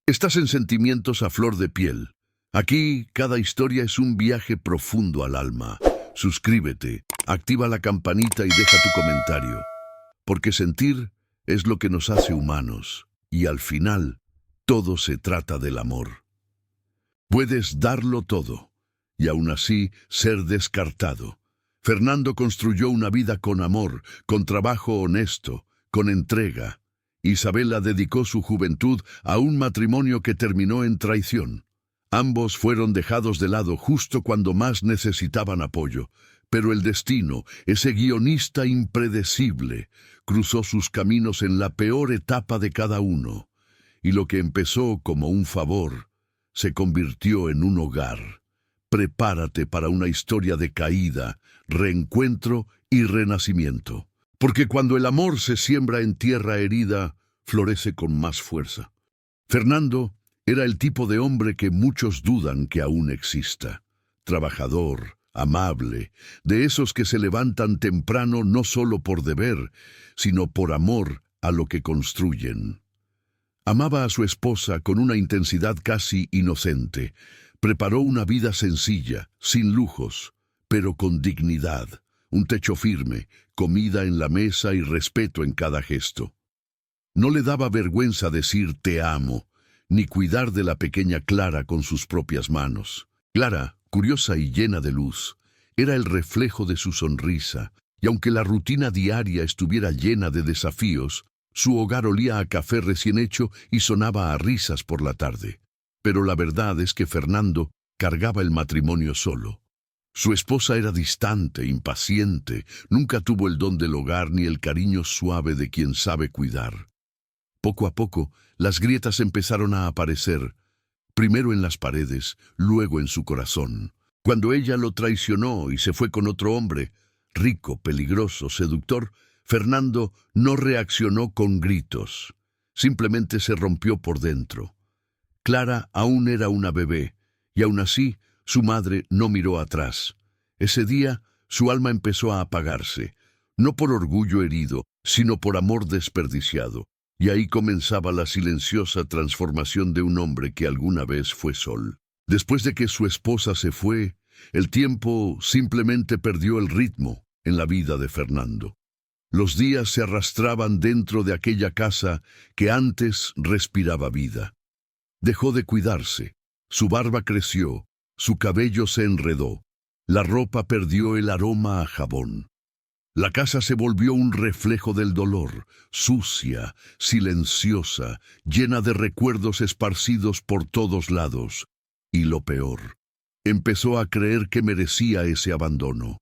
Estás en Sentimientos a Flor de Piel. Aquí cada historia es un viaje profundo al alma. Suscríbete, activa la campanita y deja tu comentario. Porque sentir es lo que nos hace humanos. Y al final, todo se trata del amor. Puedes darlo todo, y aún así ser descartado. Fernando construyó una vida con amor, con trabajo honesto, con entrega. Isabela dedicó su juventud a un matrimonio que terminó en traición. Ambos fueron dejados de lado justo cuando más necesitaban apoyo, pero el destino, ese guionista impredecible, cruzó sus caminos en la peor etapa de cada uno, y lo que empezó como un favor se convirtió en un hogar. Prepárate para una historia de caída, reencuentro y renacimiento. Porque cuando el amor se siembra en tierra herida, florece con más fuerza. Fernando era el tipo de hombre que muchos dudan que aún exista. Trabajador, amable, de esos que se levantan temprano no solo por deber, sino por amor a lo que construyen. Amaba a su esposa con una intensidad casi inocente. Preparó una vida sencilla, sin lujos, pero con dignidad. Un techo firme, comida en la mesa y respeto en cada gesto. No le daba vergüenza decir te amo, ni cuidar de la pequeña Clara con sus propias manos. Clara, curiosa y llena de luz, era el reflejo de su sonrisa, y aunque la rutina diaria estuviera llena de desafíos, su hogar olía a café recién hecho y sonaba a risas por la tarde. Pero la verdad es que Fernando cargaba el matrimonio solo. Su esposa era distante, impaciente, nunca tuvo el don del hogar ni el cariño suave de quien sabe cuidar. Poco a poco, las grietas empezaron a aparecer, primero en las paredes, luego en su corazón. Cuando ella lo traicionó y se fue con otro hombre, rico, peligroso, seductor, Fernando no reaccionó con gritos, simplemente se rompió por dentro. Clara aún era una bebé, y aún así, su madre no miró atrás. Ese día, su alma empezó a apagarse, no por orgullo herido, sino por amor desperdiciado. Y ahí comenzaba la silenciosa transformación de un hombre que alguna vez fue sol. Después de que su esposa se fue, el tiempo simplemente perdió el ritmo en la vida de Fernando. Los días se arrastraban dentro de aquella casa que antes respiraba vida. Dejó de cuidarse, su barba creció, su cabello se enredó, la ropa perdió el aroma a jabón. La casa se volvió un reflejo del dolor, sucia, silenciosa, llena de recuerdos esparcidos por todos lados. Y lo peor, empezó a creer que merecía ese abandono.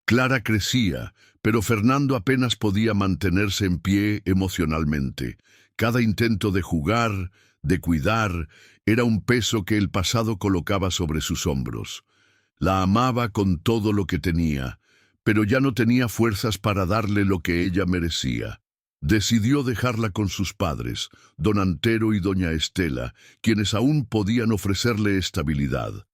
Clara crecía, pero Fernando apenas podía mantenerse en pie emocionalmente. Cada intento de jugar, de cuidar, era un peso que el pasado colocaba sobre sus hombros. La amaba con todo lo que tenía, pero ya no tenía fuerzas para darle lo que ella merecía. Decidió dejarla con sus padres, don Antero y doña Estela, quienes aún podían ofrecerle estabilidad.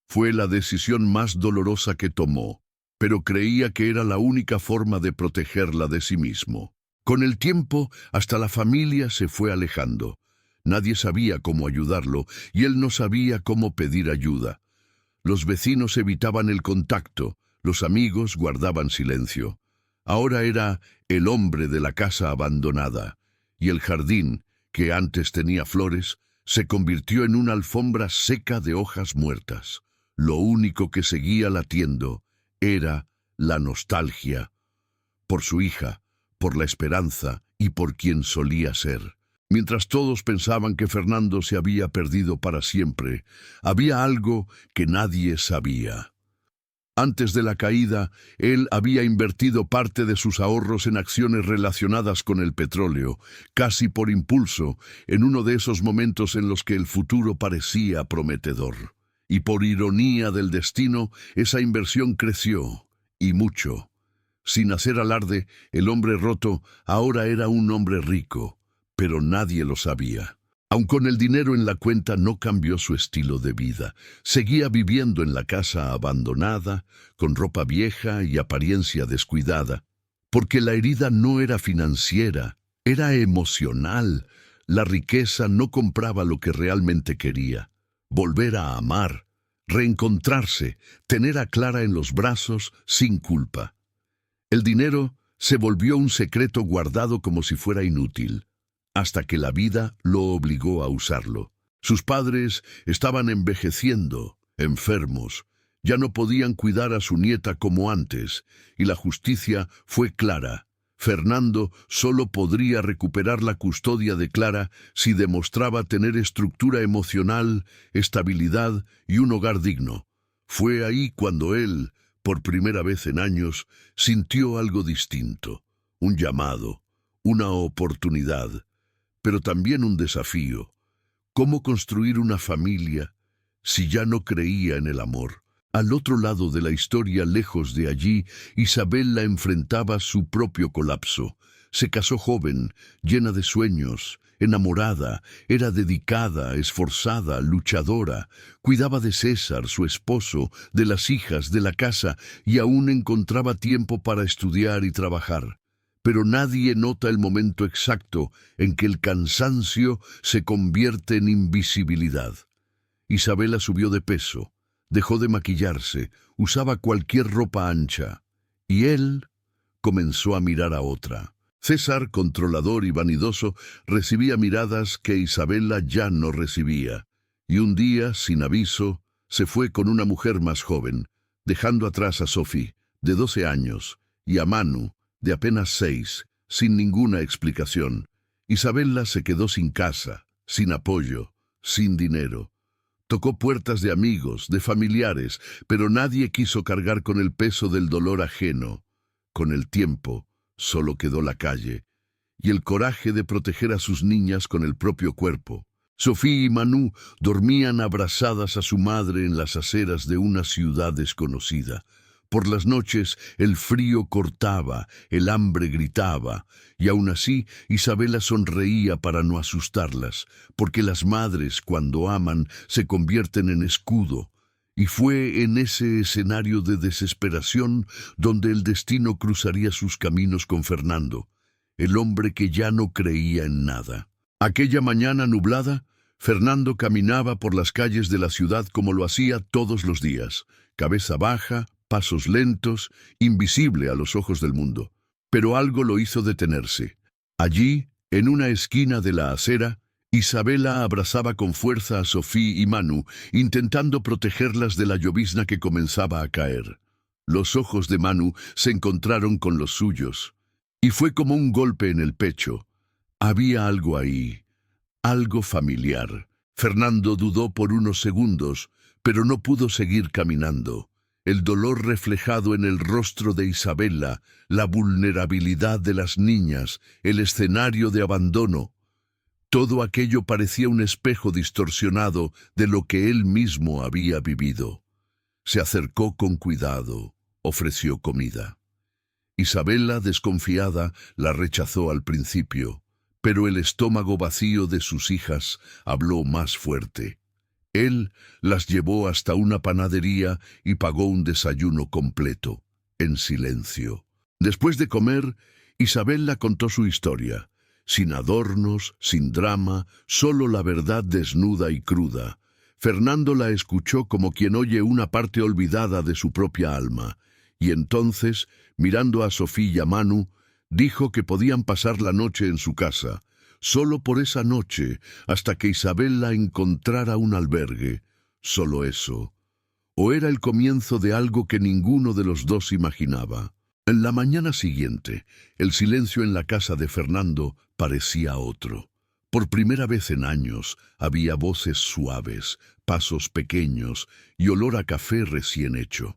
Fue la decisión más dolorosa que tomó, pero creía que era la única forma de protegerla de sí mismo. Con el tiempo, hasta la familia se fue alejando. Nadie sabía cómo ayudarlo, y él no sabía cómo pedir ayuda. Los vecinos evitaban el contacto, los amigos guardaban silencio. Ahora era el hombre de la casa abandonada, y el jardín, que antes tenía flores, se convirtió en una alfombra seca de hojas muertas. Lo único que seguía latiendo era la nostalgia, por su hija, por la esperanza y por quien solía ser. Mientras todos pensaban que Fernando se había perdido para siempre, había algo que nadie sabía. Antes de la caída, él había invertido parte de sus ahorros en acciones relacionadas con el petróleo, casi por impulso, en uno de esos momentos en los que el futuro parecía prometedor. Y por ironía del destino, esa inversión creció, y mucho. Sin hacer alarde, el hombre roto ahora era un hombre rico, pero nadie lo sabía. Aun con el dinero en la cuenta no cambió su estilo de vida. Seguía viviendo en la casa abandonada, con ropa vieja y apariencia descuidada, porque la herida no era financiera, era emocional. la riqueza no compraba lo que realmente quería: volver a amar, reencontrarse, tener a Clara en los brazos sin culpa. El dinero se volvió un secreto guardado como si fuera inútil, hasta que la vida lo obligó a usarlo. Sus padres estaban envejeciendo, enfermos, ya no podían cuidar a su nieta como antes, y la justicia fue clara: Fernando solo podría recuperar la custodia de Clara si demostraba tener estructura emocional, estabilidad y un hogar digno. Fue ahí cuando él, por primera vez en años, sintió algo distinto: un llamado, una oportunidad, pero también un desafío. ¿Cómo construir una familia si ya no creía en el amor? Al otro lado de la historia, lejos de allí, Isabella enfrentaba su propio colapso. Se casó joven, llena de sueños, enamorada, era dedicada, esforzada, luchadora, cuidaba de César, su esposo, de las hijas, de la casa, y aún encontraba tiempo para estudiar y trabajar. Pero nadie nota el momento exacto en que el cansancio se convierte en invisibilidad. Isabella subió de peso, dejó de maquillarse, usaba cualquier ropa ancha, y él comenzó a mirar a otra. César, controlador y vanidoso, recibía miradas que Isabella ya no recibía, y un día, sin aviso, se fue con una mujer más joven, dejando atrás a Sophie, de 12 años, y a Manu, de apenas 6, sin ninguna explicación. Isabella se quedó sin casa, sin apoyo, sin dinero. Tocó puertas de amigos, de familiares, pero nadie quiso cargar con el peso del dolor ajeno. Con el tiempo, solo quedó la calle, y el coraje de proteger a sus niñas con el propio cuerpo. Sophie y Manu dormían abrazadas a su madre en las aceras de una ciudad desconocida. Por las noches el frío cortaba, el hambre gritaba, y aún así Isabella sonreía para no asustarlas, porque las madres, cuando aman, se convierten en escudo. Y fue en ese escenario de desesperación donde el destino cruzaría sus caminos con Fernando, el hombre que ya no creía en nada. Aquella mañana nublada, Fernando caminaba por las calles de la ciudad como lo hacía todos los días, cabeza baja, pasos lentos, invisible a los ojos del mundo. Pero algo lo hizo detenerse. Allí, en una esquina de la acera, Isabella abrazaba con fuerza a Sophie y Manu, intentando protegerlas de la llovizna que comenzaba a caer. Los ojos de Manu se encontraron con los suyos, y fue como un golpe en el pecho. Había algo ahí, algo familiar. Fernando dudó por unos segundos, pero no pudo seguir caminando. El dolor reflejado en el rostro de Isabella, la vulnerabilidad de las niñas, el escenario de abandono, todo aquello parecía un espejo distorsionado de lo que él mismo había vivido. Se acercó con cuidado, ofreció comida. Isabella, desconfiada, la rechazó al principio, pero el estómago vacío de sus hijas habló más fuerte. Él las llevó hasta una panadería y pagó un desayuno completo, en silencio. Después de comer, Isabella contó su historia, sin adornos, sin drama, solo la verdad desnuda y cruda. Fernando la escuchó como quien oye una parte olvidada de su propia alma, y entonces, mirando a Sophie y a Manu, dijo que podían pasar la noche en su casa, solo por esa noche, hasta que Isabella encontrara un albergue. Solo eso. O era el comienzo de algo que ninguno de los dos imaginaba. En la mañana siguiente, el silencio en la casa de Fernando parecía otro. Por primera vez en años, había voces suaves, pasos pequeños y olor a café recién hecho.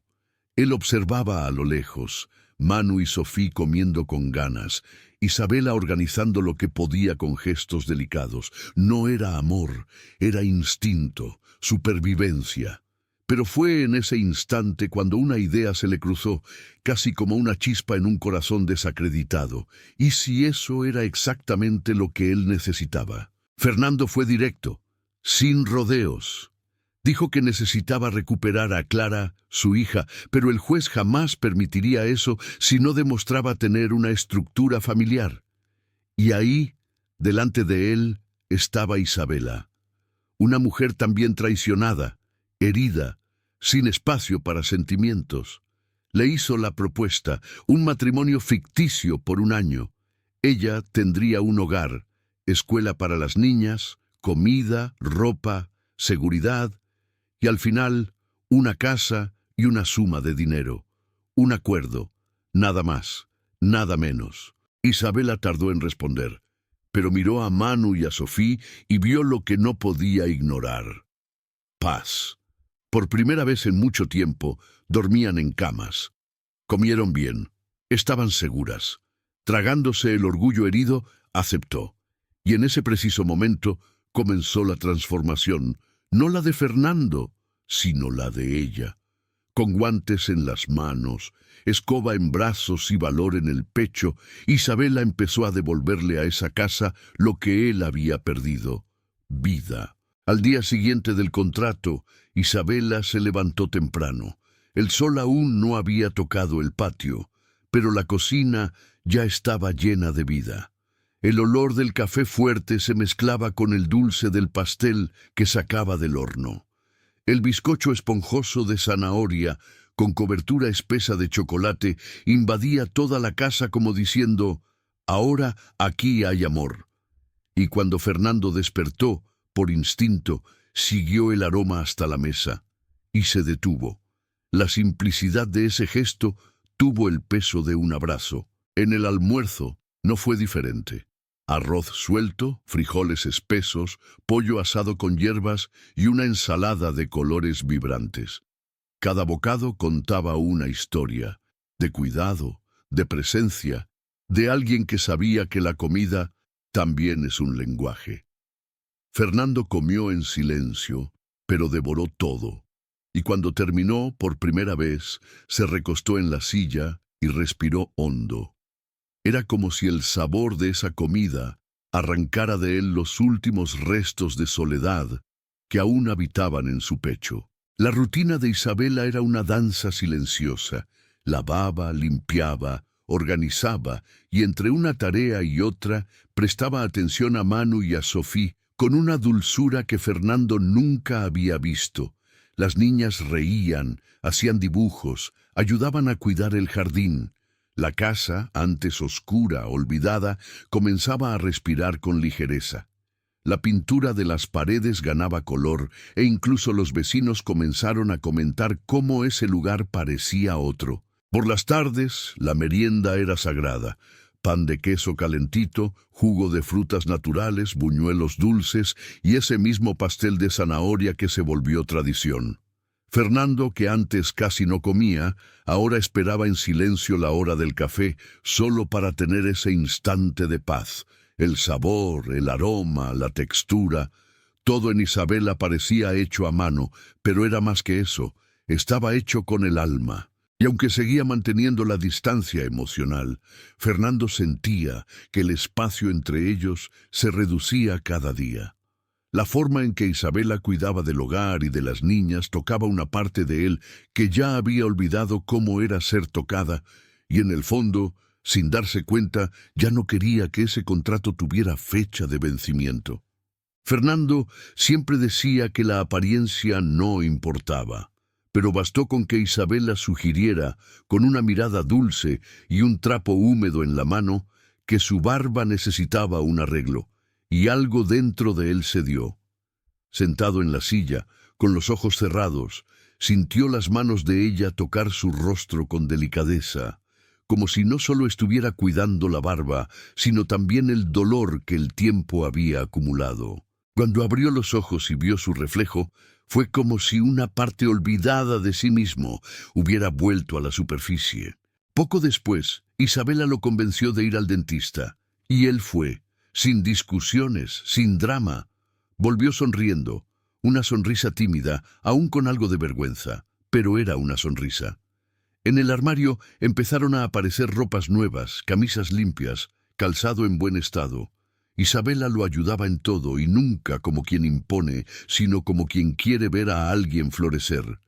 Él observaba a lo lejos, Manu y Sophie comiendo con ganas, Isabella organizando lo que podía con gestos delicados. No era amor, era instinto, supervivencia. Pero fue en ese instante cuando una idea se le cruzó, casi como una chispa en un corazón desacreditado. ¿Y si eso era exactamente lo que él necesitaba? Fernando fue directo, sin rodeos. Dijo que necesitaba recuperar a Clara, su hija, pero el juez jamás permitiría eso si no demostraba tener una estructura familiar. Y ahí, delante de él, estaba Isabela, una mujer también traicionada, herida, sin espacio para sentimientos. Le hizo la propuesta, un matrimonio ficticio por un año. Ella tendría un hogar, escuela para las niñas, comida, ropa, seguridad y al final una casa y una suma de dinero. Un acuerdo, nada más, nada menos. Isabela tardó en responder, pero miró a Manu y a Sofía y vio lo que no podía ignorar. Paz. Por primera vez en mucho tiempo, dormían en camas. Comieron bien. Estaban seguras. Tragándose el orgullo herido, aceptó. Y en ese preciso momento comenzó la transformación, no la de Fernando, sino la de ella. Con guantes en las manos, escoba en brazos y valor en el pecho, Isabela empezó a devolverle a esa casa lo que él había perdido: vida. Al día siguiente del contrato, Isabela se levantó temprano. El sol aún no había tocado el patio, pero la cocina ya estaba llena de vida. El olor del café fuerte se mezclaba con el dulce del pastel que sacaba del horno. El bizcocho esponjoso de zanahoria, con cobertura espesa de chocolate, invadía toda la casa como diciendo: «Ahora aquí hay amor». Y cuando Fernando despertó, por instinto, siguió el aroma hasta la mesa, y se detuvo. La simplicidad de ese gesto tuvo el peso de un abrazo. En el almuerzo no fue diferente. Arroz suelto, frijoles espesos, pollo asado con hierbas y una ensalada de colores vibrantes. Cada bocado contaba una historia, de cuidado, de presencia, de alguien que sabía que la comida también es un lenguaje. Fernando comió en silencio, pero devoró todo. Y cuando terminó por primera vez, se recostó en la silla y respiró hondo. Era como si el sabor de esa comida arrancara de él los últimos restos de soledad que aún habitaban en su pecho. La rutina de Isabela era una danza silenciosa. Lavaba, limpiaba, organizaba y entre una tarea y otra prestaba atención a Manu y a Sofía con una dulzura que Fernando nunca había visto. Las niñas reían, hacían dibujos, ayudaban a cuidar el jardín. La casa, antes oscura, olvidada, comenzaba a respirar con ligereza. La pintura de las paredes ganaba color e incluso los vecinos comenzaron a comentar cómo ese lugar parecía otro. Por las tardes, la merienda era sagrada. Pan de queso calentito, jugo de frutas naturales, buñuelos dulces y ese mismo pastel de zanahoria que se volvió tradición. Fernando, que antes casi no comía, ahora esperaba en silencio la hora del café, solo para tener ese instante de paz. El sabor, el aroma, la textura, todo en Isabela parecía hecho a mano, pero era más que eso, estaba hecho con el alma. Y aunque seguía manteniendo la distancia emocional, Fernando sentía que el espacio entre ellos se reducía cada día. La forma en que Isabela cuidaba del hogar y de las niñas tocaba una parte de él que ya había olvidado cómo era ser tocada, y en el fondo, sin darse cuenta, ya no quería que ese contrato tuviera fecha de vencimiento. Fernando siempre decía que la apariencia no importaba, pero bastó con que Isabela sugiriera, con una mirada dulce y un trapo húmedo en la mano, que su barba necesitaba un arreglo, y algo dentro de él cedió. Sentado en la silla, con los ojos cerrados, sintió las manos de ella tocar su rostro con delicadeza, como si no solo estuviera cuidando la barba, sino también el dolor que el tiempo había acumulado. Cuando abrió los ojos y vio su reflejo, fue como si una parte olvidada de sí mismo hubiera vuelto a la superficie. Poco después, Isabela lo convenció de ir al dentista, y él fue, sin discusiones, sin drama. Volvió sonriendo, una sonrisa tímida, aún con algo de vergüenza, pero era una sonrisa. En el armario empezaron a aparecer ropas nuevas, camisas limpias, calzado en buen estado. Isabela lo ayudaba en todo y nunca como quien impone, sino como quien quiere ver a alguien florecer.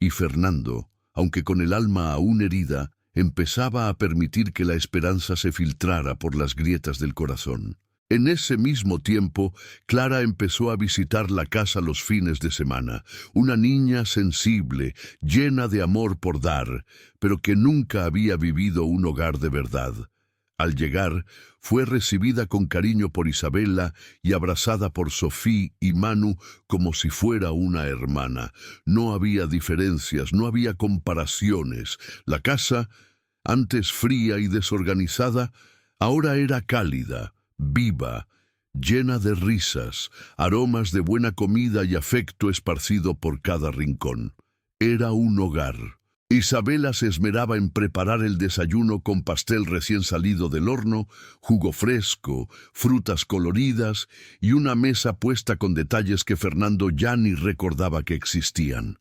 Y Fernando, aunque con el alma aún herida, empezaba a permitir que la esperanza se filtrara por las grietas del corazón. En ese mismo tiempo, Clara empezó a visitar la casa los fines de semana, una niña sensible, llena de amor por dar, pero que nunca había vivido un hogar de verdad. Al llegar, fue recibida con cariño por Isabela y abrazada por Sofía y Manu como si fuera una hermana. No había diferencias, no había comparaciones. La casa, antes fría y desorganizada, ahora era cálida, viva, llena de risas, aromas de buena comida y afecto esparcido por cada rincón. Era un hogar. Isabela se esmeraba en preparar el desayuno con pastel recién salido del horno, jugo fresco, frutas coloridas y una mesa puesta con detalles que Fernando ya ni recordaba que existían.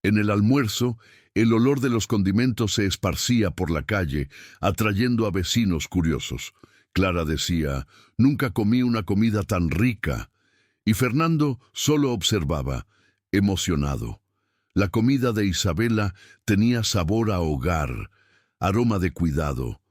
En el almuerzo, el olor de los condimentos se esparcía por la calle, atrayendo a vecinos curiosos. Clara decía, «Nunca comí una comida tan rica», y Fernando solo observaba, emocionado. La comida de Isabela tenía sabor a hogar, aroma de cuidado.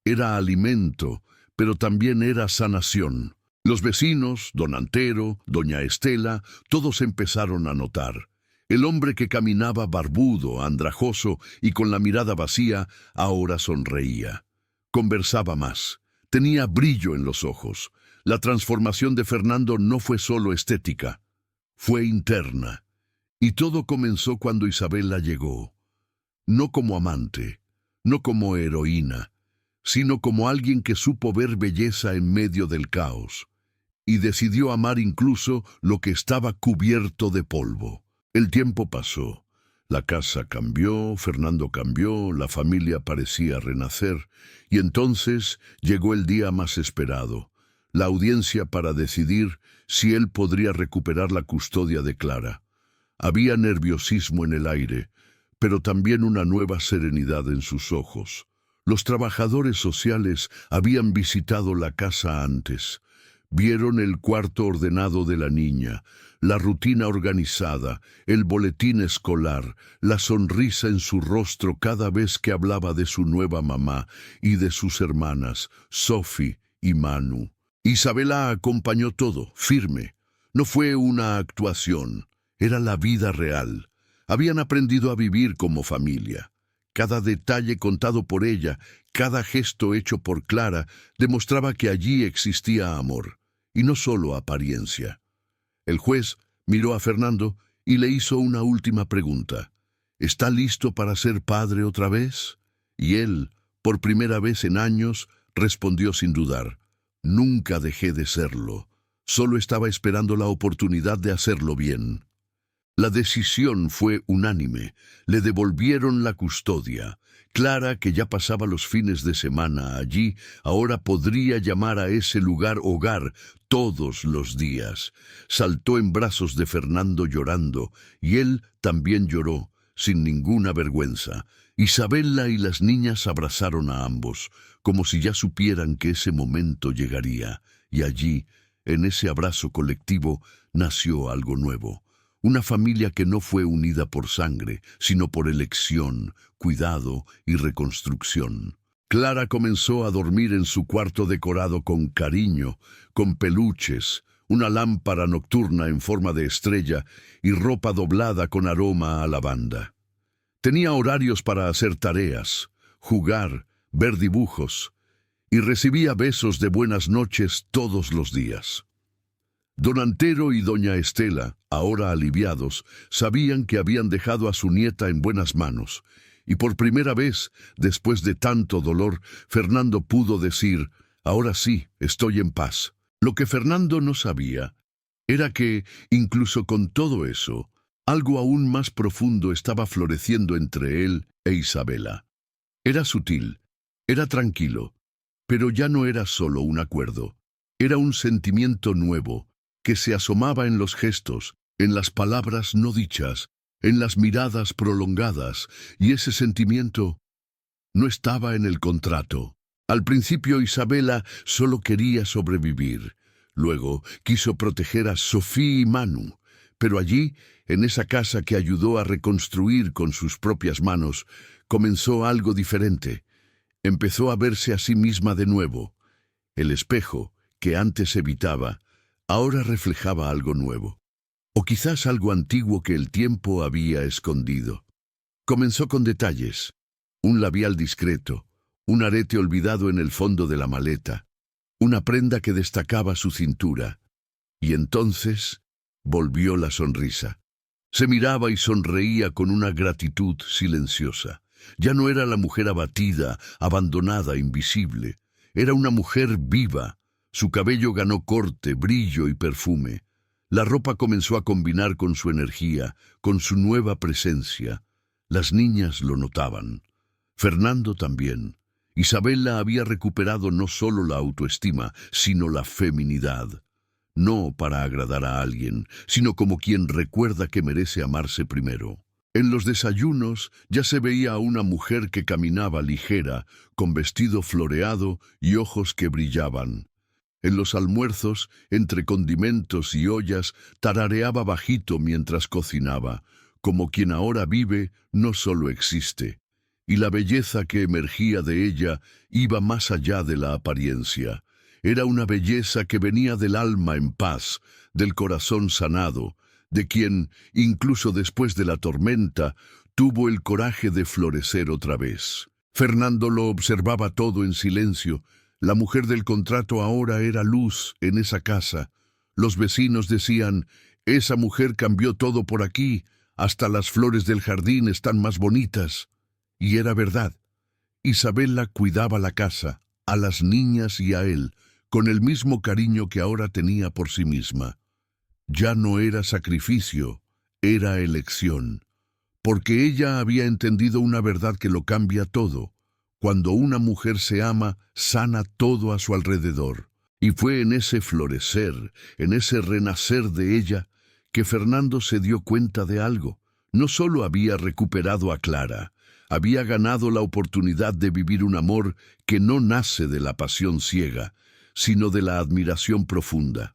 Era alimento, pero también era sanación. Los vecinos, don Antero, doña Estela, todos empezaron a notar. El hombre que caminaba barbudo, andrajoso y con la mirada vacía, ahora sonreía. Conversaba más. Tenía brillo en los ojos. La transformación de Fernando no fue solo estética, fue interna. Y todo comenzó cuando Isabela llegó. No como amante, no como heroína, sino como alguien que supo ver belleza en medio del caos. Y decidió amar incluso lo que estaba cubierto de polvo. El tiempo pasó. La casa cambió, Fernando cambió, la familia parecía renacer, y entonces llegó el día más esperado, la audiencia para decidir si él podría recuperar la custodia de Clara. Había nerviosismo en el aire, pero también una nueva serenidad en sus ojos. Los trabajadores sociales habían visitado la casa antes. Vieron el cuarto ordenado de la niña, la rutina organizada, el boletín escolar, la sonrisa en su rostro cada vez que hablaba de su nueva mamá y de sus hermanas, Sophie y Manu. Isabela acompañó todo, firme. No fue una actuación, era la vida real. Habían aprendido a vivir como familia. Cada detalle contado por ella, cada gesto hecho por Clara, demostraba que allí existía amor, y no solo apariencia. El juez miró a Fernando y le hizo una última pregunta. ¿Está listo para ser padre otra vez? Y él, por primera vez en años, respondió sin dudar. Nunca dejé de serlo. Solo estaba esperando la oportunidad de hacerlo bien. La decisión fue unánime. Le devolvieron la custodia. Clara, que ya pasaba los fines de semana allí, ahora podría llamar a ese lugar hogar todos los días. Saltó en brazos de Fernando llorando, y él también lloró, sin ninguna vergüenza. Isabela y las niñas abrazaron a ambos, como si ya supieran que ese momento llegaría, y allí, en ese abrazo colectivo, nació algo nuevo. Una familia que no fue unida por sangre, sino por elección, cuidado y reconstrucción. Clara comenzó a dormir en su cuarto decorado con cariño, con peluches, una lámpara nocturna en forma de estrella y ropa doblada con aroma a lavanda. Tenía horarios para hacer tareas, jugar, ver dibujos, y recibía besos de buenas noches todos los días. Don Antero y doña Estela, ahora aliviados, sabían que habían dejado a su nieta en buenas manos, y por primera vez, después de tanto dolor, Fernando pudo decir, «Ahora sí, estoy en paz». Lo que Fernando no sabía era que, incluso con todo eso, algo aún más profundo estaba floreciendo entre él e Isabela. Era sutil, era tranquilo, pero ya no era solo un acuerdo. Era un sentimiento nuevo, que se asomaba en los gestos, en las palabras no dichas, en las miradas prolongadas, y ese sentimiento no estaba en el contrato. Al principio Isabela solo quería sobrevivir. Luego quiso proteger a Sofía y Manu, pero allí, en esa casa que ayudó a reconstruir con sus propias manos, comenzó algo diferente. Empezó a verse a sí misma de nuevo. El espejo, que antes evitaba, ahora reflejaba algo nuevo. O quizás algo antiguo que el tiempo había escondido. Comenzó con detalles: un labial discreto, un arete olvidado en el fondo de la maleta, una prenda que destacaba su cintura. Y entonces volvió la sonrisa. Se miraba y sonreía con una gratitud silenciosa. Ya no era la mujer abatida, abandonada, invisible. Era una mujer viva. Su cabello ganó corte, brillo y perfume. La ropa comenzó a combinar con su energía, con su nueva presencia. Las niñas lo notaban. Fernando también. Isabela había recuperado no solo la autoestima, sino la feminidad. No para agradar a alguien, sino como quien recuerda que merece amarse primero. En los desayunos ya se veía a una mujer que caminaba ligera, con vestido floreado y ojos que brillaban. En los almuerzos, entre condimentos y ollas, tarareaba bajito mientras cocinaba, como quien ahora vive no solo existe. Y la belleza que emergía de ella iba más allá de la apariencia. Era una belleza que venía del alma en paz, del corazón sanado, de quien, incluso después de la tormenta, tuvo el coraje de florecer otra vez. Fernando lo observaba todo en silencio. La mujer del contrato ahora era luz en esa casa. Los vecinos decían: esa mujer cambió todo por aquí, hasta las flores del jardín están más bonitas. Y era verdad. Isabela cuidaba la casa, a las niñas y a él, con el mismo cariño que ahora tenía por sí misma. Ya no era sacrificio, era elección. Porque ella había entendido una verdad que lo cambia todo. Cuando una mujer se ama, sana todo a su alrededor. Y fue en ese florecer, en ese renacer de ella, que Fernando se dio cuenta de algo. No solo había recuperado a Clara, había ganado la oportunidad de vivir un amor que no nace de la pasión ciega, sino de la admiración profunda.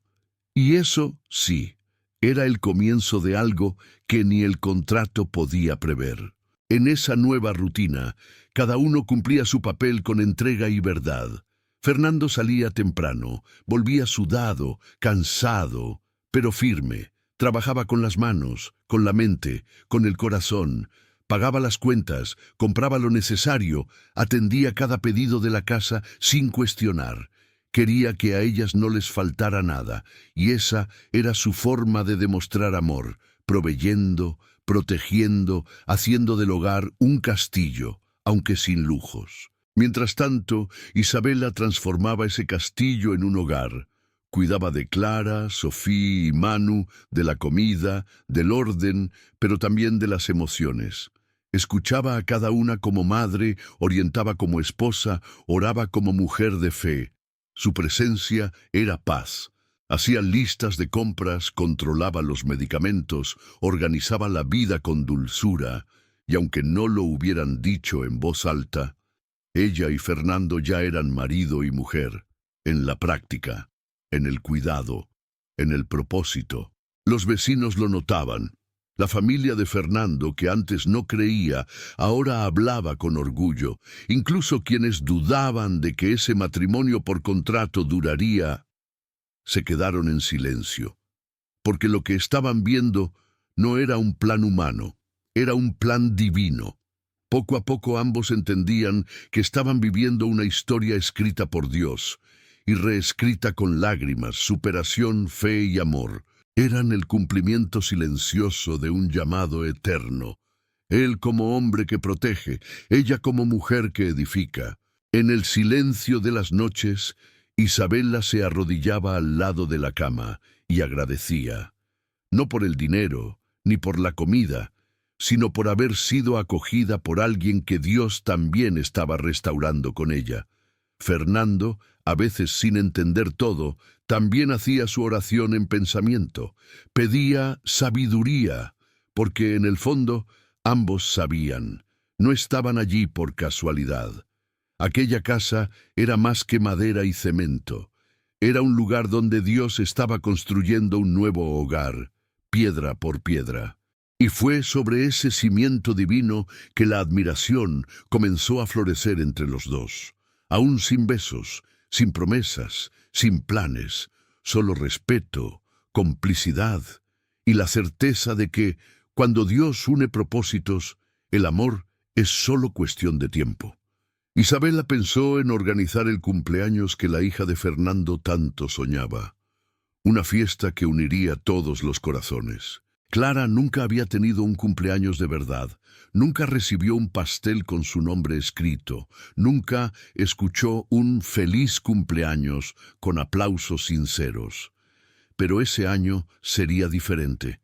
Y eso, sí, era el comienzo de algo que ni el contrato podía prever. En esa nueva rutina, cada uno cumplía su papel con entrega y verdad. Fernando salía temprano, volvía sudado, cansado, pero firme. Trabajaba con las manos, con la mente, con el corazón. Pagaba las cuentas, compraba lo necesario, atendía cada pedido de la casa sin cuestionar. Quería que a ellas no les faltara nada, y esa era su forma de demostrar amor, proveyendo, protegiendo, haciendo del hogar un castillo, aunque sin lujos. Mientras tanto, Isabela transformaba ese castillo en un hogar. Cuidaba de Clara, Sofía y Manu, de la comida, del orden, pero también de las emociones. Escuchaba a cada una como madre, orientaba como esposa, oraba como mujer de fe. Su presencia era paz. Hacía listas de compras, controlaba los medicamentos, organizaba la vida con dulzura, y aunque no lo hubieran dicho en voz alta, ella y Fernando ya eran marido y mujer, en la práctica, en el cuidado, en el propósito. Los vecinos lo notaban. La familia de Fernando, que antes no creía, ahora hablaba con orgullo. Incluso quienes dudaban de que ese matrimonio por contrato duraría, se quedaron en silencio. Porque lo que estaban viendo no era un plan humano, era un plan divino. Poco a poco ambos entendían que estaban viviendo una historia escrita por Dios, y reescrita con lágrimas, superación, fe y amor. Eran el cumplimiento silencioso de un llamado eterno. Él como hombre que protege, ella como mujer que edifica. En el silencio de las noches, Isabela se arrodillaba al lado de la cama y agradecía. No por el dinero, ni por la comida, sino por haber sido acogida por alguien que Dios también estaba restaurando con ella. Fernando, a veces sin entender todo, también hacía su oración en pensamiento. Pedía sabiduría, porque en el fondo ambos sabían. No estaban allí por casualidad. Aquella casa era más que madera y cemento. Era un lugar donde Dios estaba construyendo un nuevo hogar, piedra por piedra. Y fue sobre ese cimiento divino que la admiración comenzó a florecer entre los dos. Aún sin besos, sin promesas, sin planes, solo respeto, complicidad y la certeza de que, cuando Dios une propósitos, el amor es solo cuestión de tiempo. Isabela pensó en organizar el cumpleaños que la hija de Fernando tanto soñaba, una fiesta que uniría todos los corazones. Clara nunca había tenido un cumpleaños de verdad, nunca recibió un pastel con su nombre escrito, nunca escuchó un feliz cumpleaños con aplausos sinceros. Pero ese año sería diferente.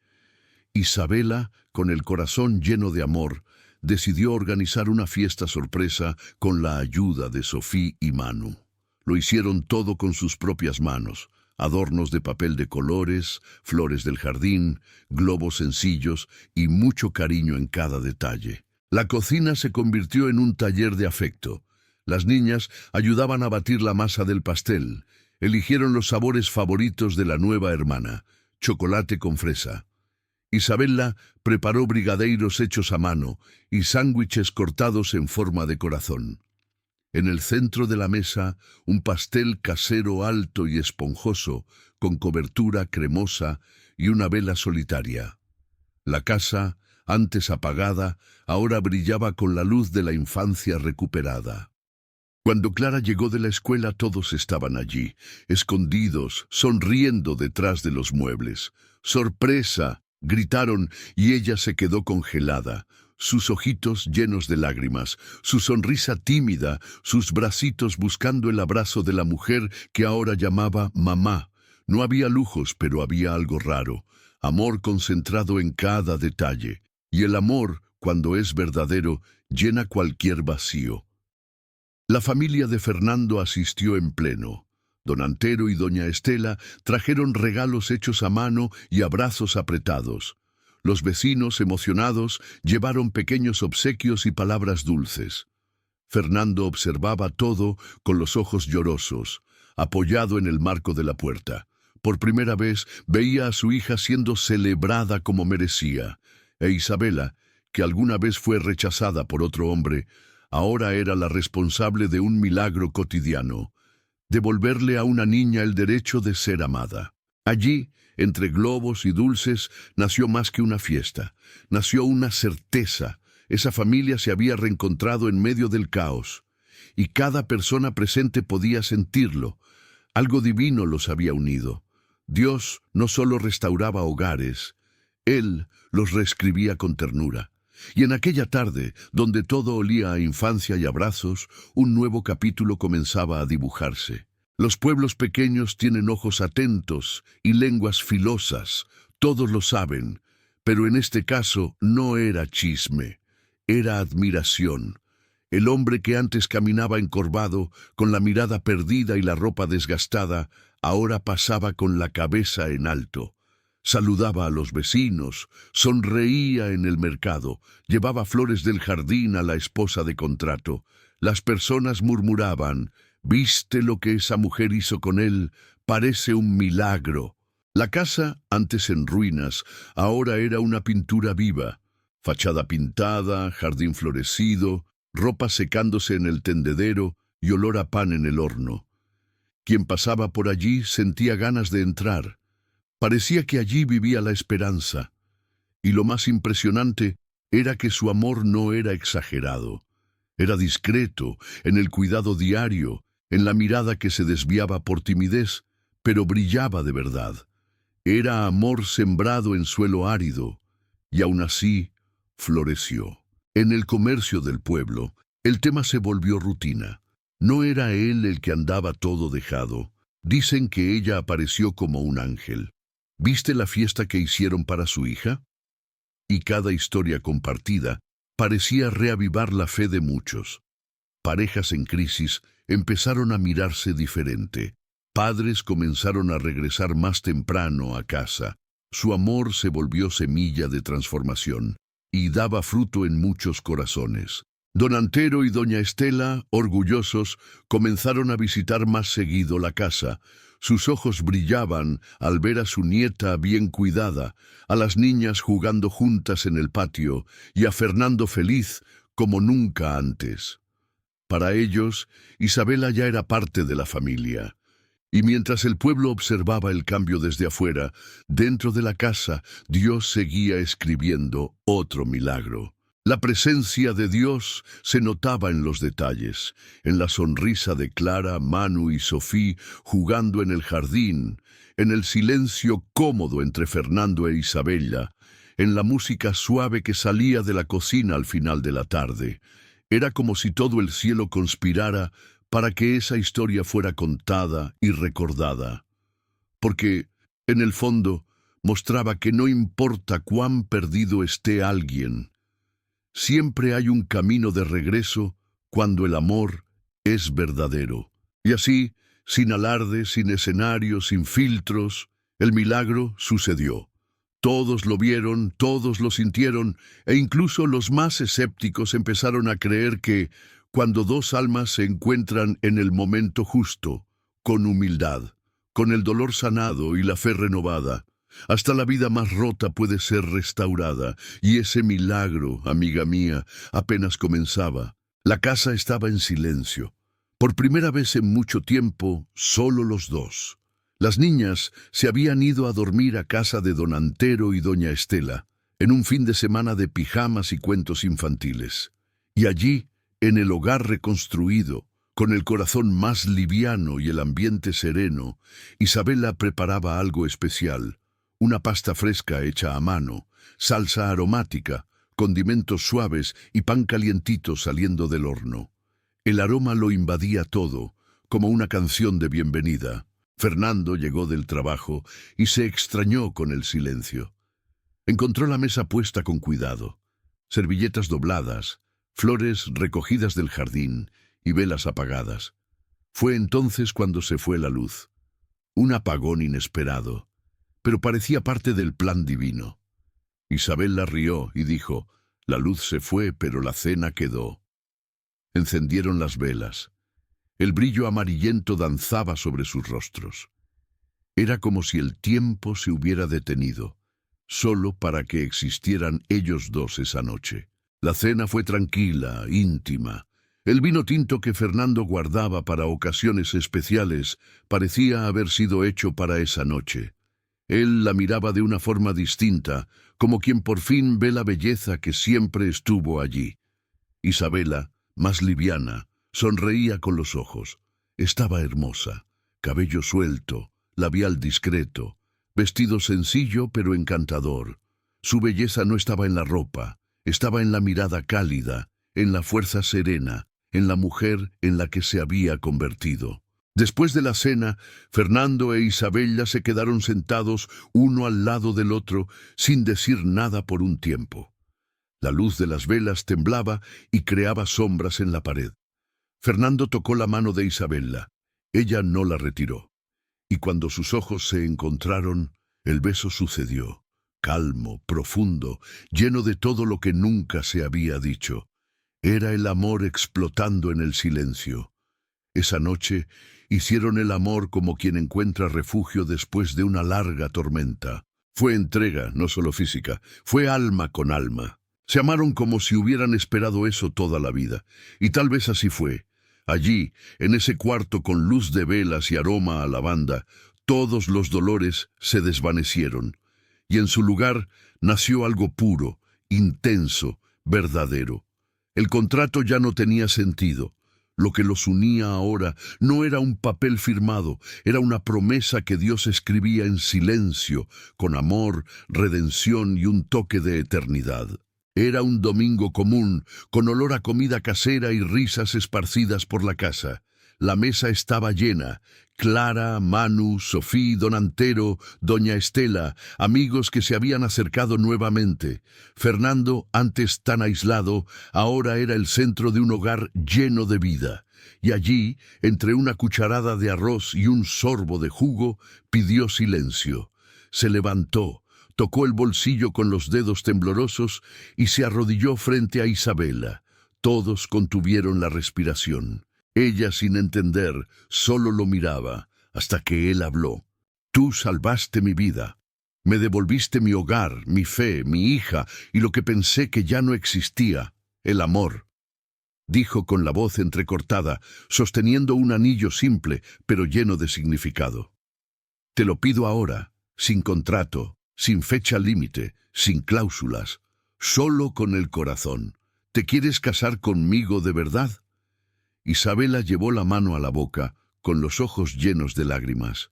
Isabela, con el corazón lleno de amor, decidió organizar una fiesta sorpresa con la ayuda de Sofía y Manu. Lo hicieron todo con sus propias manos. Adornos de papel de colores, flores del jardín, globos sencillos y mucho cariño en cada detalle. La cocina se convirtió en un taller de afecto. Las niñas ayudaban a batir la masa del pastel. Eligieron los sabores favoritos de la nueva hermana, chocolate con fresa. Isabela preparó brigadeiros hechos a mano y sándwiches cortados en forma de corazón. En el centro de la mesa, un pastel casero alto y esponjoso, con cobertura cremosa y una vela solitaria. La casa, antes apagada, ahora brillaba con la luz de la infancia recuperada. Cuando Clara llegó de la escuela, todos estaban allí, escondidos, sonriendo detrás de los muebles. ¡Sorpresa!, gritaron, y ella se quedó congelada. Sus ojitos llenos de lágrimas, su sonrisa tímida, sus bracitos buscando el abrazo de la mujer que ahora llamaba mamá. No había lujos, pero había algo raro, amor concentrado en cada detalle. Y el amor, cuando es verdadero, llena cualquier vacío. La familia de Fernando asistió en pleno. Don Antero y doña Estela trajeron regalos hechos a mano y abrazos apretados. Los vecinos, emocionados, llevaron pequeños obsequios y palabras dulces. Fernando observaba todo con los ojos llorosos, apoyado en el marco de la puerta. Por primera vez veía a su hija siendo celebrada como merecía, e Isabela, que alguna vez fue rechazada por otro hombre, ahora era la responsable de un milagro cotidiano: devolverle a una niña el derecho de ser amada. Allí, entre globos y dulces, nació más que una fiesta, nació una certeza. Esa familia se había reencontrado en medio del caos, y cada persona presente podía sentirlo. Algo divino los había unido. Dios no solo restauraba hogares, Él los reescribía con ternura. Y en aquella tarde, donde todo olía a infancia y abrazos, un nuevo capítulo comenzaba a dibujarse. Los pueblos pequeños tienen ojos atentos y lenguas filosas, todos lo saben, pero en este caso no era chisme, era admiración. El hombre que antes caminaba encorvado, con la mirada perdida y la ropa desgastada, ahora pasaba con la cabeza en alto. Saludaba a los vecinos, sonreía en el mercado, llevaba flores del jardín a la esposa de contrato. Las personas murmuraban: «¿Viste lo que esa mujer hizo con él? Parece un milagro». La casa, antes en ruinas, ahora era una pintura viva. Fachada pintada, jardín florecido, ropa secándose en el tendedero y olor a pan en el horno. Quien pasaba por allí sentía ganas de entrar. Parecía que allí vivía la esperanza. Y lo más impresionante era que su amor no era exagerado. Era discreto, en el cuidado diario, en la mirada que se desviaba por timidez, pero brillaba de verdad. Era amor sembrado en suelo árido, y aún así floreció. En el comercio del pueblo, el tema se volvió rutina. No era él el que andaba todo dejado. Dicen que ella apareció como un ángel. ¿Viste la fiesta que hicieron para su hija? Y cada historia compartida parecía reavivar la fe de muchos. Parejas en crisis empezaron a mirarse diferente. Padres comenzaron a regresar más temprano a casa. Su amor se volvió semilla de transformación y daba fruto en muchos corazones. Don Antero y doña Estela, orgullosos, comenzaron a visitar más seguido la casa. Sus ojos brillaban al ver a su nieta bien cuidada, a las niñas jugando juntas en el patio y a Fernando feliz como nunca antes. Para ellos, Isabela ya era parte de la familia. Y mientras el pueblo observaba el cambio desde afuera, dentro de la casa, Dios seguía escribiendo otro milagro. La presencia de Dios se notaba en los detalles, en la sonrisa de Clara, Manu y Sofía jugando en el jardín, en el silencio cómodo entre Fernando e Isabella, en la música suave que salía de la cocina al final de la tarde. Era como si todo el cielo conspirara para que esa historia fuera contada y recordada. Porque, en el fondo, mostraba que no importa cuán perdido esté alguien, siempre hay un camino de regreso cuando el amor es verdadero. Y así, sin alarde, sin escenario, sin filtros, el milagro sucedió. Todos lo vieron, todos lo sintieron, e incluso los más escépticos empezaron a creer que, cuando dos almas se encuentran en el momento justo, con humildad, con el dolor sanado y la fe renovada, hasta la vida más rota puede ser restaurada, y ese milagro, amiga mía, apenas comenzaba. La casa estaba en silencio. Por primera vez en mucho tiempo, solo los dos. Las niñas se habían ido a dormir a casa de don Antero y doña Estela, en un fin de semana de pijamas y cuentos infantiles. Y allí, en el hogar reconstruido, con el corazón más liviano y el ambiente sereno, Isabela preparaba algo especial. Una pasta fresca hecha a mano, salsa aromática, condimentos suaves y pan calientito saliendo del horno. El aroma lo invadía todo, como una canción de bienvenida. Fernando llegó del trabajo y se extrañó con el silencio. Encontró la mesa puesta con cuidado, servilletas dobladas, flores recogidas del jardín y velas apagadas. Fue entonces cuando se fue la luz. Un apagón inesperado, pero parecía parte del plan divino. Isabel la rió y dijo: «La luz se fue, pero la cena quedó». Encendieron las velas. El brillo amarillento danzaba sobre sus rostros. Era como si el tiempo se hubiera detenido, solo para que existieran ellos dos esa noche. La cena fue tranquila, íntima. El vino tinto que Fernando guardaba para ocasiones especiales parecía haber sido hecho para esa noche. Él la miraba de una forma distinta, como quien por fin ve la belleza que siempre estuvo allí. Isabela, más liviana, sonreía con los ojos. Estaba hermosa, cabello suelto, labial discreto, vestido sencillo pero encantador. Su belleza no estaba en la ropa, estaba en la mirada cálida, en la fuerza serena, en la mujer en la que se había convertido. Después de la cena, Fernando e Isabella se quedaron sentados uno al lado del otro, sin decir nada por un tiempo. La luz de las velas temblaba y creaba sombras en la pared. Fernando tocó la mano de Isabella. Ella no la retiró. Y cuando sus ojos se encontraron, el beso sucedió, calmo, profundo, lleno de todo lo que nunca se había dicho. Era el amor explotando en el silencio. Esa noche hicieron el amor como quien encuentra refugio después de una larga tormenta. Fue entrega, no solo física, fue alma con alma. Se amaron como si hubieran esperado eso toda la vida, y tal vez así fue. Allí, en ese cuarto con luz de velas y aroma a lavanda, todos los dolores se desvanecieron, y en su lugar nació algo puro, intenso, verdadero. El contrato ya no tenía sentido. Lo que los unía ahora no era un papel firmado, era una promesa que Dios escribía en silencio, con amor, redención y un toque de eternidad. Era un domingo común, con olor a comida casera y risas esparcidas por la casa. La mesa estaba llena. Clara, Manu, Sofía, don Antero, doña Estela, amigos que se habían acercado nuevamente. Fernando, antes tan aislado, ahora era el centro de un hogar lleno de vida. Y allí, entre una cucharada de arroz y un sorbo de jugo, pidió silencio. Se levantó, tocó el bolsillo con los dedos temblorosos y se arrodilló frente a Isabela. Todos contuvieron la respiración. Ella, sin entender, solo lo miraba, hasta que él habló. «Tú salvaste mi vida. Me devolviste mi hogar, mi fe, mi hija y lo que pensé que ya no existía, el amor». dijo con la voz entrecortada, sosteniendo un anillo simple, pero lleno de significado. Te lo pido ahora, sin contrato, sin fecha límite, sin cláusulas, solo con el corazón. ¿Te quieres casar conmigo de verdad? Isabela llevó la mano a la boca, con los ojos llenos de lágrimas.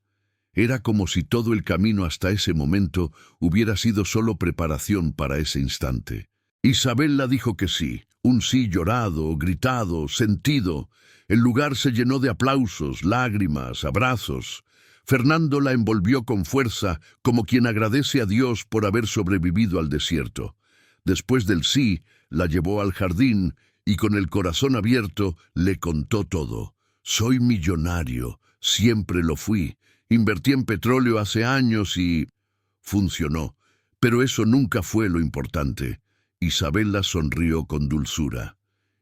Era como si todo el camino hasta ese momento hubiera sido solo preparación para ese instante. Isabela dijo que sí, un sí llorado, gritado, sentido. El lugar se llenó de aplausos, lágrimas, abrazos. Fernando la envolvió con fuerza, como quien agradece a Dios por haber sobrevivido al desierto. Después del sí, la llevó al jardín y con el corazón abierto le contó todo. Soy millonario, siempre lo fui. Invertí en petróleo hace años y... funcionó. Pero eso nunca fue lo importante. Isabela sonrió con dulzura.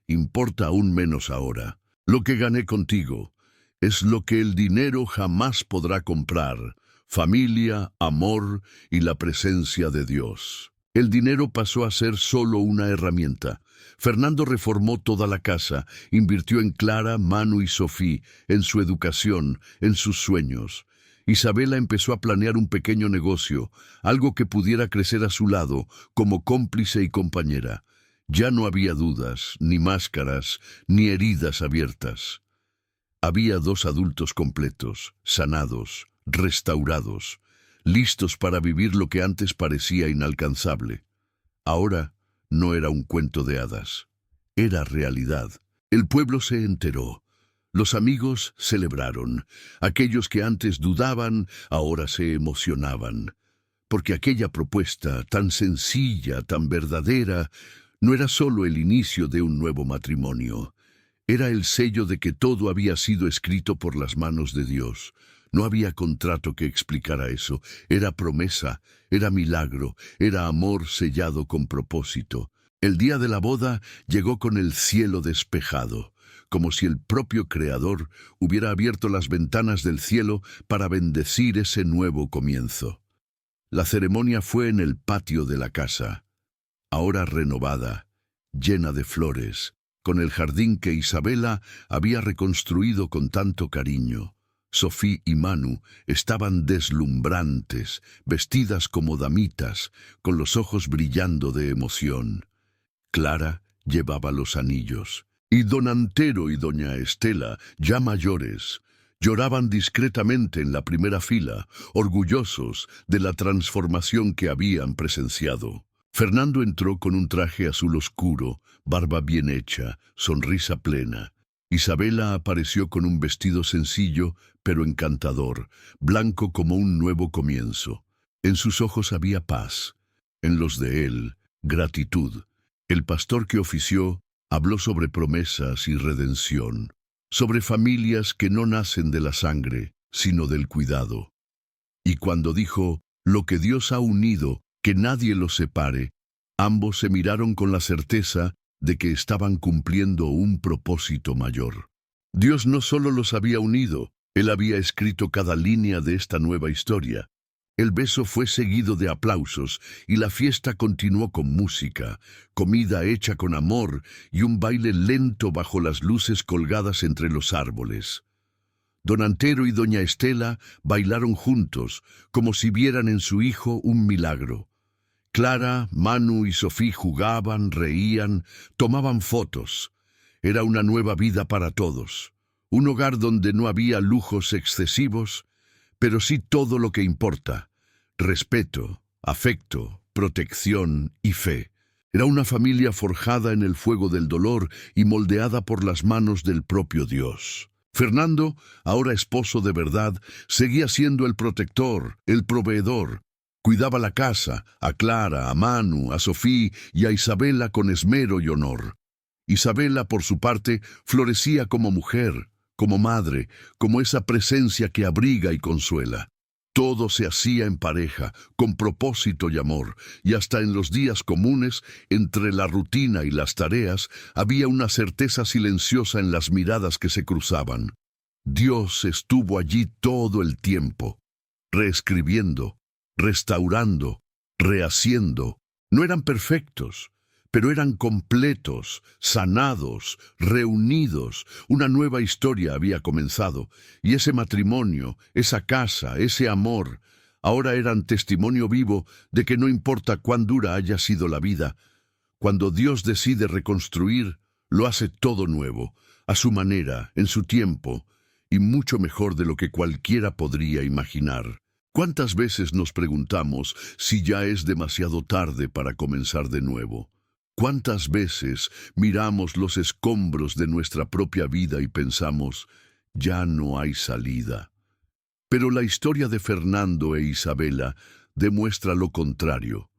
Importa aún menos ahora. Lo que gané contigo es lo que el dinero jamás podrá comprar: familia, amor y la presencia de Dios. El dinero pasó a ser solo una herramienta. Fernando reformó toda la casa, invirtió en Clara, Manu y Sofía, en su educación, en sus sueños. Isabela empezó a planear un pequeño negocio, algo que pudiera crecer a su lado, como cómplice y compañera. Ya no había dudas, ni máscaras, ni heridas abiertas. Había dos adultos completos, sanados, restaurados, listos para vivir lo que antes parecía inalcanzable. Ahora no era un cuento de hadas, era realidad. El pueblo se enteró. Los amigos celebraron. Aquellos que antes dudaban, ahora se emocionaban. Porque aquella propuesta, tan sencilla, tan verdadera, no era solo el inicio de un nuevo matrimonio. Era el sello de que todo había sido escrito por las manos de Dios. No había contrato que explicara eso. Era promesa, era milagro, era amor sellado con propósito. El día de la boda llegó con el cielo despejado, como si el propio Creador hubiera abierto las ventanas del cielo para bendecir ese nuevo comienzo. La ceremonia fue en el patio de la casa, ahora renovada, llena de flores, con el jardín que Isabela había reconstruido con tanto cariño. Sofía y Manu estaban deslumbrantes, vestidas como damitas, con los ojos brillando de emoción. Clara llevaba los anillos, y don Antero y doña Estela, ya mayores, lloraban discretamente en la primera fila, orgullosos de la transformación que habían presenciado. Fernando entró con un traje azul oscuro, barba bien hecha, sonrisa plena. Isabela apareció con un vestido sencillo, pero encantador, blanco como un nuevo comienzo. En sus ojos había paz, en los de él, gratitud. El pastor que ofició habló sobre promesas y redención, sobre familias que no nacen de la sangre, sino del cuidado. Y cuando dijo, lo que Dios ha unido, que nadie los separe, ambos se miraron con la certeza de que estaban cumpliendo un propósito mayor. Dios no solo los había unido, Él había escrito cada línea de esta nueva historia. El beso fue seguido de aplausos y la fiesta continuó con música, comida hecha con amor y un baile lento bajo las luces colgadas entre los árboles. Don Antero y doña Estela bailaron juntos, como si vieran en su hijo un milagro. Clara, Manu y Sofía jugaban, reían, tomaban fotos. Era una nueva vida para todos. Un hogar donde no había lujos excesivos, pero sí todo lo que importa: respeto, afecto, protección y fe. Era una familia forjada en el fuego del dolor y moldeada por las manos del propio Dios. Fernando, ahora esposo de verdad, seguía siendo el protector, el proveedor. Cuidaba la casa, a Clara, a Manu, a Sofía y a Isabela con esmero y honor. Isabela, por su parte, florecía como mujer, como madre, como esa presencia que abriga y consuela. Todo se hacía en pareja, con propósito y amor, y hasta en los días comunes, entre la rutina y las tareas, había una certeza silenciosa en las miradas que se cruzaban. Dios estuvo allí todo el tiempo, reescribiendo, restaurando, rehaciendo. No eran perfectos, pero eran completos, sanados, reunidos. Una nueva historia había comenzado, y ese matrimonio, esa casa, ese amor, ahora eran testimonio vivo de que no importa cuán dura haya sido la vida, cuando Dios decide reconstruir, lo hace todo nuevo, a su manera, en su tiempo, y mucho mejor de lo que cualquiera podría imaginar. ¿Cuántas veces nos preguntamos si ya es demasiado tarde para comenzar de nuevo? ¿Cuántas veces miramos los escombros de nuestra propia vida y pensamos, ya no hay salida? Pero la historia de Fernando e Isabela demuestra lo contrario.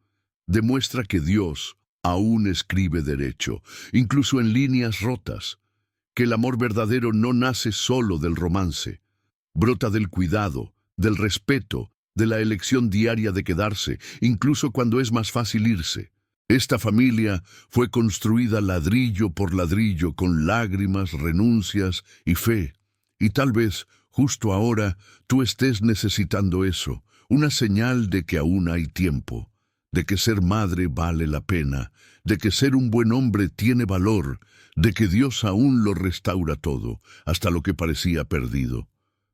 Demuestra que Dios aún escribe derecho, incluso en líneas rotas, que el amor verdadero no nace solo del romance, brota del cuidado, del respeto, de la elección diaria de quedarse, incluso cuando es más fácil irse. Esta familia fue construida ladrillo por ladrillo con lágrimas, renuncias y fe. Y tal vez, justo ahora, tú estés necesitando eso, una señal de que aún hay tiempo, de que ser madre vale la pena, de que ser un buen hombre tiene valor, de que Dios aún lo restaura todo, hasta lo que parecía perdido.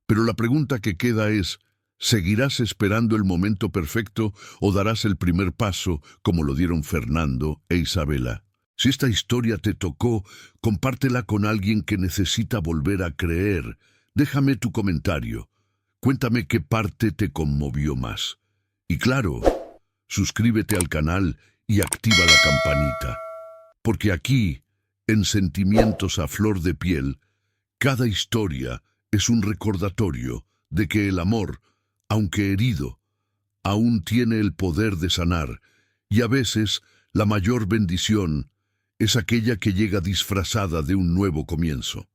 Pero la pregunta que queda es, ¿seguirás esperando el momento perfecto o darás el primer paso como lo dieron Fernando e Isabela? Si esta historia te tocó, compártela con alguien que necesita volver a creer. Déjame tu comentario. Cuéntame qué parte te conmovió más. Y claro, suscríbete al canal y activa la campanita. Porque aquí, en Sentimientos a Flor de Piel, cada historia es un recordatorio de que el amor, aunque herido, aún tiene el poder de sanar, y a veces la mayor bendición es aquella que llega disfrazada de un nuevo comienzo.